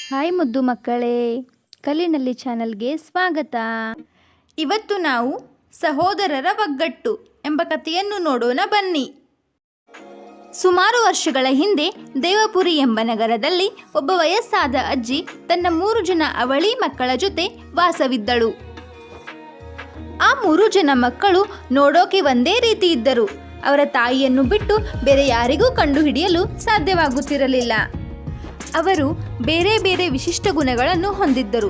Hi ಮುದ್ದು ಮಕ್ಕಳೇ, ಕಲಿನಲ್ಲಿ ಚಾನಲ್ಗೆ ಸ್ವಾಗತ. ಇವತ್ತು ನಾವು ಸಹೋದರರ ಒಗ್ಗಟ್ಟು ಎಂಬ ಕಥೆಯನ್ನು ನೋಡೋಣ ಬನ್ನಿ. ಸುಮಾರು ವರ್ಷಗಳ ಹಿಂದೆ ದೇವಪುರಿ ಎಂಬ ನಗರದಲ್ಲಿ ಒಬ್ಬ ವಯಸ್ಸಾದ ಅಜ್ಜಿ ತನ್ನ 3 ಜನ ಅವಳಿ ಮಕ್ಕಳ ಜೊತೆ ವಾಸವಿದ್ದಳು. ಆ 3 ಜನ ಮಕ್ಕಳು ನೋಡೋಕೆ ಒಂದೇ ರೀತಿ ಇದ್ದರು. ಅವರ ತಾಯಿಯನ್ನು ಬಿಟ್ಟು ಬೇರೆ ಯಾರಿಗೂ ಕಂಡುಹಿಡಿಯಲು ಸಾಧ್ಯವಾಗುತ್ತಿರಲಿಲ್ಲ. ಅವರು ಬೇರೆ ಬೇರೆ ವಿಶಿಷ್ಟ ಗುಣಗಳನ್ನು ಹೊಂದಿದ್ದರು.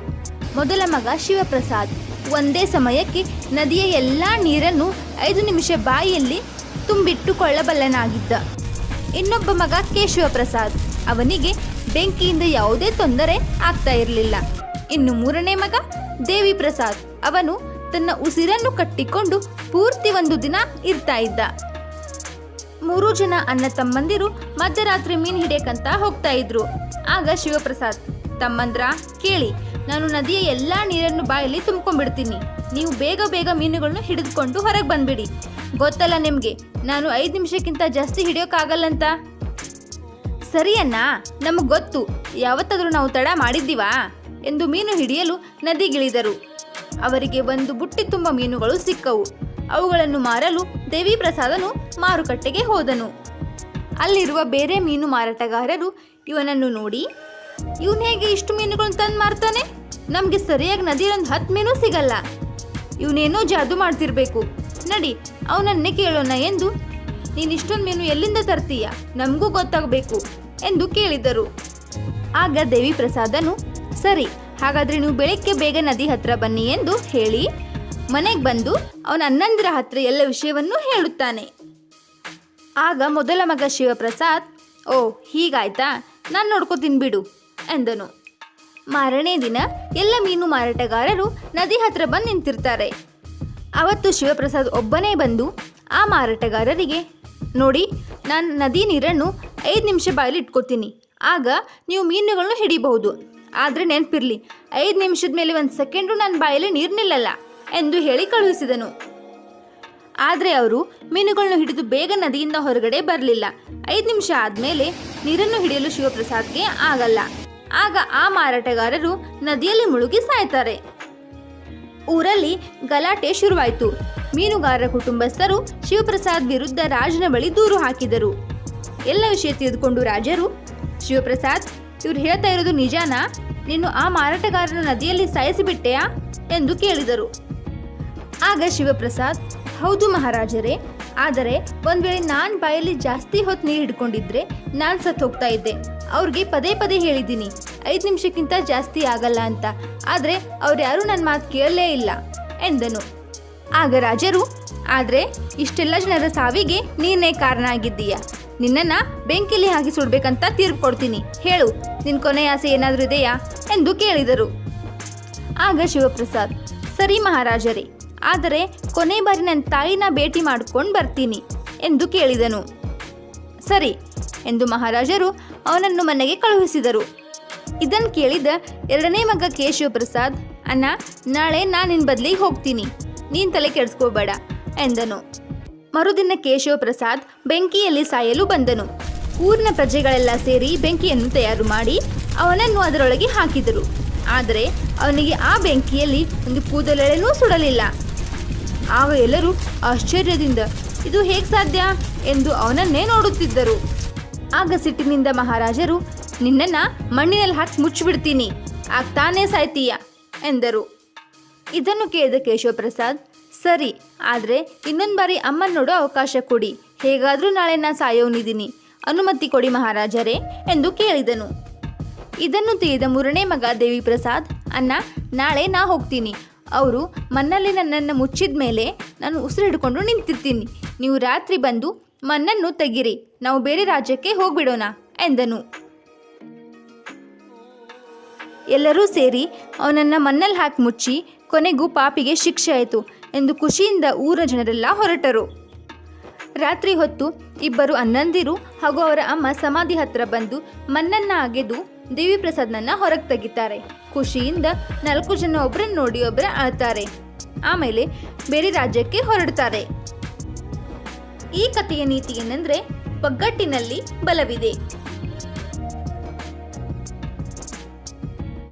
ಮೊದಲ ಮಗ ಶಿವಪ್ರಸಾದ್ ಒಂದೇ ಸಮಯಕ್ಕೆ ನದಿಯ ಎಲ್ಲ ನೀರನ್ನು 5 ನಿಮಿಷ ಬಾಯಿಯಲ್ಲಿ ತುಂಬಿಟ್ಟುಕೊಳ್ಳಬಲ್ಲನಾಗಿದ್ದ. ಇನ್ನೊಬ್ಬ ಮಗ ಕೇಶವಪ್ರಸಾದ್, ಅವನಿಗೆ ಬೆಂಕಿಯಿಂದ ಯಾವುದೇ ತೊಂದರೆ ಆಗ್ತಾ ಇರಲಿಲ್ಲ. ಇನ್ನು 3ನೇ ಮಗ ದೇವಿ ಪ್ರಸಾದ್, ಅವನು ತನ್ನ ಉಸಿರನ್ನು ಕಟ್ಟಿಕೊಂಡು ಪೂರ್ತಿ 1 ದಿನ ಇರ್ತಾ ಇದ್ದ. 3 ಜನ ಅಣ್ಣ ತಮ್ಮಂದಿರು ಮಧ್ಯರಾತ್ರಿ ಮೀನು ಹಿಡಿಯಕ್ಕಂತ ಹೋಗ್ತಾ ಇದ್ರು. ಆಗ ಶಿವಪ್ರಸಾದ್, ತಮ್ಮಂದ್ರ ಕೇಳಿ, ನಾನು ನದಿಯ ಎಲ್ಲ ನೀರನ್ನು ಬಾಯಲ್ಲಿ ತುಂಬ್ಕೊಂಡ್ಬಿಡ್ತೀನಿ. ನೀವು ಬೇಗ ಬೇಗ ಮೀನುಗಳನ್ನು ಹಿಡಿದುಕೊಂಡು ಹೊರಗೆ ಬಂದ್ಬಿಡಿ. ಗೊತ್ತಲ್ಲ ನಿಮಗೆ, ನಾನು 5 ನಿಮಿಷಕ್ಕಿಂತ ಜಾಸ್ತಿ ಹಿಡಿಯೋಕ್ಕಾಗಲ್ಲಂತ. ಸರಿಯಣ್ಣ, ನಮಗೆ ಗೊತ್ತು, ಯಾವತ್ತಾದರೂ ನಾವು ತಡ ಮಾಡಿದ್ದೀವಾ ಎಂದು ಮೀನು ಹಿಡಿಯಲು ನದಿಗಿಳಿದರು. ಅವರಿಗೆ 1 ಬುಟ್ಟಿ ತುಂಬ ಮೀನುಗಳು ಸಿಕ್ಕವು. ಅವುಗಳನ್ನು ಮಾರಲು ದೇವಿ ಪ್ರಸಾದನು ಮಾರುಕಟ್ಟೆಗೆ ಹೋದನು. ಅಲ್ಲಿರುವ ಬೇರೆ ಮೀನು ಮಾರಾಟಗಾರರು ಇವನನ್ನು ನೋಡಿ, ಇವನು ಹೇಗೆ ಇಷ್ಟು ಮೀನುಗಳನ್ನು ತಂದು ಮಾರ್ತಾನೆ? ನಮಗೆ ಸರಿಯಾಗಿ ನದಿಯಲ್ಲಿ 10 ಮೀನು ಸಿಗಲ್ಲ. ಇವನೇನೋ ಜಾದು ಮಾಡ್ತಿರ್ಬೇಕು, ನಡಿ ಅವನನ್ನೇ ಕೇಳೋಣ ಎಂದು. ನೀನು ಇಷ್ಟೊಂದು ಮೀನು ಎಲ್ಲಿಂದ ತರ್ತೀಯ? ನಮಗೂ ಗೊತ್ತಾಗಬೇಕು ಎಂದು ಕೇಳಿದರು. ಆಗ ದೇವಿ ಪ್ರಸಾದನು, ಸರಿ ಹಾಗಾದರೆ ನೀವು ಬೆಳಗ್ಗೆ ಬೇಗ ನದಿ ಹತ್ರ ಬನ್ನಿ ಎಂದು ಹೇಳಿ ಮನೆಗೆ ಬಂದು ಅವನ ಅಣ್ಣಂದಿರ ಹತ್ರ ಎಲ್ಲ ವಿಷಯವನ್ನು ಹೇಳುತ್ತಾನೆ. ಆಗ ಮೊದಲ ಮಗ ಶಿವಪ್ರಸಾದ್, ಓ ಹೀಗಾಯ್ತಾ, ನಾನು ನೋಡ್ಕೋತೀನಿ ಬಿಡು ಎಂದನು. ಮಾರನೇ ದಿನ ಎಲ್ಲ ಮೀನು ಮಾರಾಟಗಾರರು ನದಿ ಹತ್ರ ಬಂದು ನಿಂತಿರ್ತಾರೆ. ಅವತ್ತು ಶಿವಪ್ರಸಾದ್ ಒಬ್ಬನೇ ಬಂದು ಆ ಮಾರಾಟಗಾರರಿಗೆ, ನೋಡಿ, ನಾನು ನದಿ ನೀರನ್ನು 5 ನಿಮಿಷ ಬಾಯಲ್ಲಿ ಇಟ್ಕೋತೀನಿ, ಆಗ ನೀವು ಮೀನುಗಳನ್ನು ಹಿಡಿಬಹುದು. ಆದರೆ ನೆನಪಿರಲಿ, 5 ನಿಮಿಷದ ಮೇಲೆ 1 ಸೆಕೆಂಡು ನನ್ನ ಬಾಯಲ್ಲಿ ನೀರು ನಿಲ್ಲಲ್ಲ ಎಂದು ಹೇಳಿ ಕಳುಹಿಸಿದನು. ಆದರೆ ಅವರು ಮೀನುಗಳನ್ನು ಹಿಡಿದು ಬೇಗ ನದಿಯಿಂದ ಹೊರಗಡೆ ಬರಲಿಲ್ಲ. 5 ನಿಮಿಷ ಆದಮೇಲೆ ನೀರನ್ನು ಹಿಡಿಯಲು ಶಿವಪ್ರಸಾದ್ಗೆ ಆಗಲ್ಲ. ಆಗ ಆ ಮಾರಾಟಗಾರರು ನದಿಯಲ್ಲಿ ಮುಳುಗಿ ಸಾಯ್ತಾರೆ. ಊರಲ್ಲಿ ಗಲಾಟೆ ಶುರುವಾಯಿತು. ಮೀನುಗಾರರ ಕುಟುಂಬಸ್ಥರು ಶಿವಪ್ರಸಾದ್ ವಿರುದ್ಧ ರಾಜನ ಬಳಿ ದೂರು ಹಾಕಿದರು. ಎಲ್ಲ ವಿಷಯ ತಿಳಿದುಕೊಂಡು ರಾಜರು, ಶಿವಪ್ರಸಾದ್, ಇವ್ರು ಹೇಳ್ತಾ ಇರೋದು ನಿಜಾನಾ? ನೀನು ಆ ಮಾರಾಟಗಾರನ ನದಿಯಲ್ಲಿ ಸಾಯಿಸಿಬಿಟ್ಟೆಯಾ ಎಂದು ಕೇಳಿದರು. ಆಗ ಶಿವಪ್ರಸಾದ್, ಹೌದು ಮಹಾರಾಜರೇ, ಆದರೆ ಒಂದು ವೇಳೆ ನಾನು ಬಾಯಲ್ಲಿ ಜಾಸ್ತಿ ಹೊತ್ತು ನೀರು ಹಿಡ್ಕೊಂಡಿದ್ರೆ ನಾನು ಸತ್ತು ಹೋಗ್ತಾ ಇದ್ದೆ. ಅವ್ರಿಗೆ ಪದೇ ಪದೇ ಹೇಳಿದ್ದೀನಿ 5 ನಿಮಿಷಕ್ಕಿಂತ ಜಾಸ್ತಿ ಆಗಲ್ಲ ಅಂತ, ಆದರೆ ಅವ್ರು ಯಾರೂ ನನ್ನ ಮಾತು ಕೇಳಲೇ ಇಲ್ಲ ಎಂದನು. ಆಗ ರಾಜರು, ಆದರೆ ಇಷ್ಟೆಲ್ಲ ಜನರ ಸಾವಿಗೆ ನೀನೇ ಕಾರಣ ಆಗಿದ್ದೀಯ. ನಿನ್ನನ್ನು ಬೆಂಕಿಲಿ ಹಾಕಿ ಸುಡಬೇಕಂತ ತೀರ್ಪು ಕೊಡ್ತೀನಿ. ಹೇಳು, ನಿನ್ನ ಕೊನೆಯ ಆಸೆ ಏನಾದರೂ ಇದೆಯಾ ಎಂದು ಕೇಳಿದರು. ಆಗ ಶಿವಪ್ರಸಾದ್, ಸರಿ ಮಹಾರಾಜರೇ, ಆದರೆ ಕೊನೆ ಬಾರಿ ನನ್ನ ತಾಯಿನ ಭೇಟಿ ಮಾಡ್ಕೊಂಡು ಬರ್ತೀನಿ ಎಂದು ಕೇಳಿದನು. ಸರಿ ಎಂದು ಮಹಾರಾಜರು ಅವನನ್ನು ಮನೆಗೆ ಕಳುಹಿಸಿದರು. ಇದನ್ನು ಕೇಳಿದ 2ನೇ ಮಗ ಕೇಶವಪ್ರಸಾದ್, ಅಣ್ಣ, ನಾಳೆ ನಾನು ನಿನ್ನ ಬದಲಿಗೆ ಹೋಗ್ತೀನಿ, ನೀನು ತಲೆ ಕೆಡಿಸ್ಕೋಬೇಡ ಎಂದನು. ಮರುದಿನ ಕೇಶವಪ್ರಸಾದ್ ಬೆಂಕಿಯಲ್ಲಿ ಸಾಯಲು ಬಂದನು. ಊರಿನ ಪ್ರಜೆಗಳೆಲ್ಲ ಸೇರಿ ಬೆಂಕಿಯನ್ನು ತಯಾರು ಮಾಡಿ ಅವನನ್ನು ಅದರೊಳಗೆ ಹಾಕಿದರು. ಆದರೆ ಅವನಿಗೆ ಆ ಬೆಂಕಿಯಲ್ಲಿ ಒಂದು ಕೂದಲೆಳೆನೂ ಸುಡಲಿಲ್ಲ. ಆಗ ಎಲ್ಲರೂ ಆಶ್ಚರ್ಯದಿಂದ, ಇದು ಹೇಗೆ ಸಾಧ್ಯ ಎಂದು ಅವನನ್ನೇ ನೋಡುತ್ತಿದ್ದರು. ಆಗ ಸಿಟ್ಟಿನಿಂದ ಮಹಾರಾಜರು, ನಿನ್ನನ್ನು ಮಣ್ಣಿನಲ್ಲಿ ಹಾಕಿ ಮುಚ್ಚಿಬಿಡ್ತೀನಿ, ಆಗ ತಾನೇ ಸಾಯ್ತೀಯ ಎಂದರು. ಇದನ್ನು ಕೇಳಿದ ಕೇಶವಪ್ರಸಾದ್, ಸರಿ, ಆದರೆ ಇನ್ನೊಂದು ಬಾರಿ ಅಮ್ಮನ ನೋಡೋ ಅವಕಾಶ ಕೊಡಿ, ಹೇಗಾದರೂ ನಾಳೆ ನಾನು ಸಾಯೋನಿದ್ದೀನಿ, ಅನುಮತಿ ಕೊಡಿ ಮಹಾರಾಜರೇ ಎಂದು ಕೇಳಿದನು. ಇದನ್ನು ತಿಳಿದ 3ನೇ ಮಗ ದೇವಿ ಪ್ರಸಾದ್, ಅಣ್ಣ, ನಾಳೆ ನಾ ಹೋಗ್ತೀನಿ. ಅವರು ಮಣ್ಣಲ್ಲಿ ನನ್ನನ್ನು ಮುಚ್ಚಿದ ಮೇಲೆ ನಾನು ಉಸಿರು ಹಿಡ್ಕೊಂಡು ನಿಂತಿರ್ತೀನಿ. ನೀವು ರಾತ್ರಿ ಬಂದು ಮಣ್ಣನ್ನು ತೆಗಿರಿ, ನಾವು ಬೇರೆ ರಾಜ್ಯಕ್ಕೆ ಹೋಗ್ಬಿಡೋಣ ಎಂದನು. ಎಲ್ಲರೂ ಸೇರಿ ಅವನನ್ನು ಮಣ್ಣಲ್ಲಿ ಹಾಕಿ ಮುಚ್ಚಿ, ಕೊನೆಗೂ ಪಾಪಿಗೆ ಶಿಕ್ಷೆ ಆಯಿತು ಎಂದು ಖುಷಿಯಿಂದ ಊರ ಜನರೆಲ್ಲ ಹೊರಟರು. ರಾತ್ರಿ ಹೊತ್ತು ಇಬ್ಬರು ಅಣ್ಣಂದಿರು ಹಾಗೂ ಅವರ ಅಮ್ಮ ಸಮಾಧಿ ಹತ್ರ ಬಂದು ಮಣ್ಣನ್ನು ಅಗೆದು ದೇವಿ ಪ್ರಸಾದ್ನನ್ನ ಹೊರಗೆ ತೆಗಿತಾರೆ. ಖುಷಿಯಿಂದ 4 ಜನ ಒಬ್ಬರನ್ನು ನೋಡಿ ಒಬ್ಬರ ಅಳ್ತಾರೆ. ಆಮೇಲೆ ಬೇರೆ ರಾಜ್ಯಕ್ಕೆ ಹೊರಡ್ತಾರೆ. ಈ ಕಥೆಯ ನೀತಿ ಏನಂದ್ರೆ, ಒಗ್ಗಟ್ಟಿನಲ್ಲಿ ಬಲವಿದೆ.